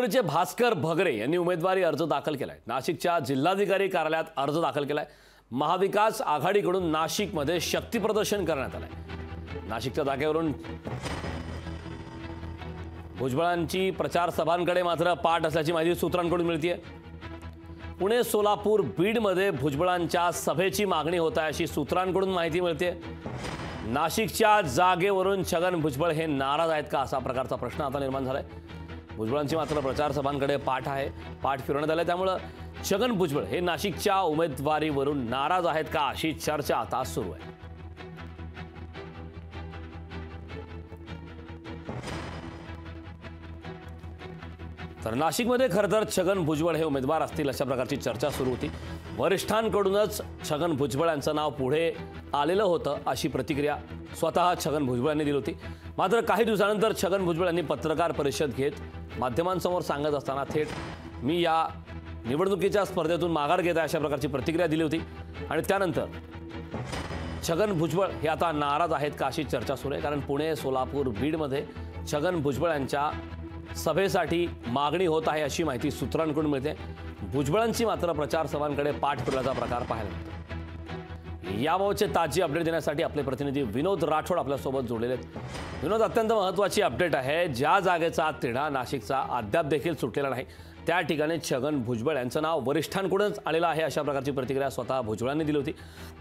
काँग्रेसचे भास्कर भगरे यांनी उमेदवारी अर्ज दाखल केलाय। नाशिकच्या जिल्हाधिकारी कार्यालयात अर्ज दाखल केलाय। महाविकास आघाडीकडून नाशिकमध्ये शक्ती प्रदर्शन करण्यात आलंय। नाशिकच्या जागेवरून भुजबळांची प्रचार सभांकडे मात्र पाठ असल्याची माहिती सूत्रांकडून मिळतेय। पुणे, सोलापूर, बीडमध्ये भुजबळांच्या सभेची मागणी होत आहे अशी सूत्रांकडून माहिती मिळते। नाशिकच्या जागेवरून छगन भुजबळ हे नाराज आहेत का, असा प्रकारचा प्रश्न आता निर्माण झालाय। भुजबळांची मात्र प्रचार सभांकडे पाठ फिरवण्यात आले, त्यामुळे छगन भुजबळ हे नाशिकच्या उमेदवारीवरून नाराज आहेत का अशी चर्चा आता सुरू आहे। तर नाशिकमध्ये खरं तर छगन भुजबळ हे उमेदवार असतील अशा प्रकारची चर्चा सुरू होती। वरिष्ठांकडूनच छगन भुजबळ यांचं नाव पुढे आलेलं होतं अशी प्रतिक्रिया स्वतः छगन भुजबळ यांनी दिली होती। मात्र काही दिवसानंतर छगन भुजबळ यांनी पत्रकार परिषद घेत माध्यमांसमोर सांगत असताना थेट मी या निवडणुकीच्या स्पर्धेतून माघार घेत आहे अशा प्रकारची प्रतिक्रिया दिली होती। आणि त्यानंतर छगन भुजबळ हे आता नाराज आहेत का अशी चर्चा सुरू आहे, कारण पुणे, सोलापूर, बीडमध्ये छगन भुजबळ यांच्या सभेसाठी मागणी होत आहे अशी माहिती सूत्रांकडून मिळते। भुजबळांची मात्र प्रचार सभांकडे पाठ फिरल्याचा प्रकार पाहायला मिळतो। याबाबतचे ताजी अपडेट देण्यासाठी आपले प्रतिनिधी विनोद राठोड आपल्यासोबत जोडलेले आहेत। विनोद, अत्यंत महत्त्वाची अपडेट आहे। ज्या जागेचा तिढा नाशिकचा अद्याप देखील सुटलेला नाही, त्या ठिकाणी छगन भुजबळ यांचं नाव वरिष्ठांकडूनच आलेलं आहे अशा प्रकारची प्रतिक्रिया स्वतः भुजबळांनी दिली होती।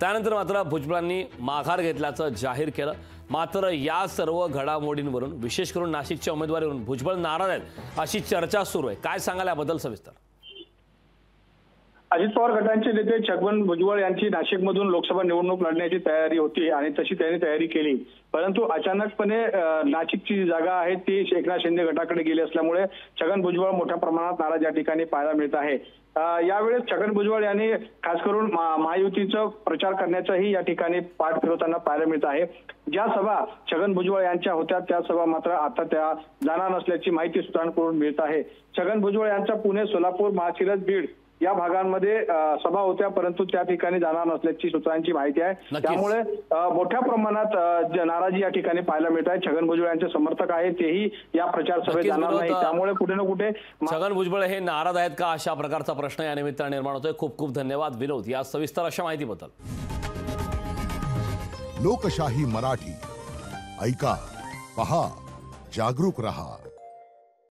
त्यानंतर मात्र भुजबळांनी माघार घेतल्याचं जाहीर केलं। मात्र या सर्व घडामोडींवरून, विशेष करून नाशिकच्या उमेदवारीवरून भुजबळ नाराज आहेत अशी चर्चा सुरू आहे। काय सांगाल याबद्दल सविस्तर? अजित पवार गटांचे नेते छगन भुजबळ यांची नाशिकमधून लोकसभा निवडणूक लढण्याची तयारी होती आणि तशी त्यांनी तयारी केली, परंतु अचानकपणे नाशिकची जी जागा आहे ती एकनाथ शिंदे गटाकडे गेली असल्यामुळे छगन भुजबळ मोठ्या प्रमाणात नाराज या ठिकाणी पाहायला मिळत आहे। यावेळेस छगन भुजबळ यांनी खास करून महायुतीचा प्रचार करण्याचाही या ठिकाणी पाठ फिरवताना पाहायला मिळत आहे। ज्या सभा छगन भुजबळ यांच्या होत्या त्या सभा मात्र आता त्या जाणार नसल्याची माहिती सूत्रांकडून मिळत आहे। छगन भुजबळ यांच्या पुणे, सोलापूर, माळशिरस, बीड या भागांमध्ये सभा होत्या, परंतु त्या ठिकाणी जाणार नसल्याची सूत्रांची माहिती आहे। त्यामुळे मोठ्या प्रमाणात नाराजी या ठिकाणी पाहायला मिळत आहे। छगन भुजबळ यांचे समर्थक आहेत तेही या प्रचार सभेत जाणार नाही, त्यामुळे कुठे ना कुठे छगन भुजबळ हे नाराज आहेत का अशा प्रकारचा प्रश्न या निमित्ताने निर्माण होतोय। खूप खूप धन्यवाद विनोद या सविस्तर अशा माहितीबद्दल। लोकशाही मराठी ऐका, पहा, जागरूक रहा।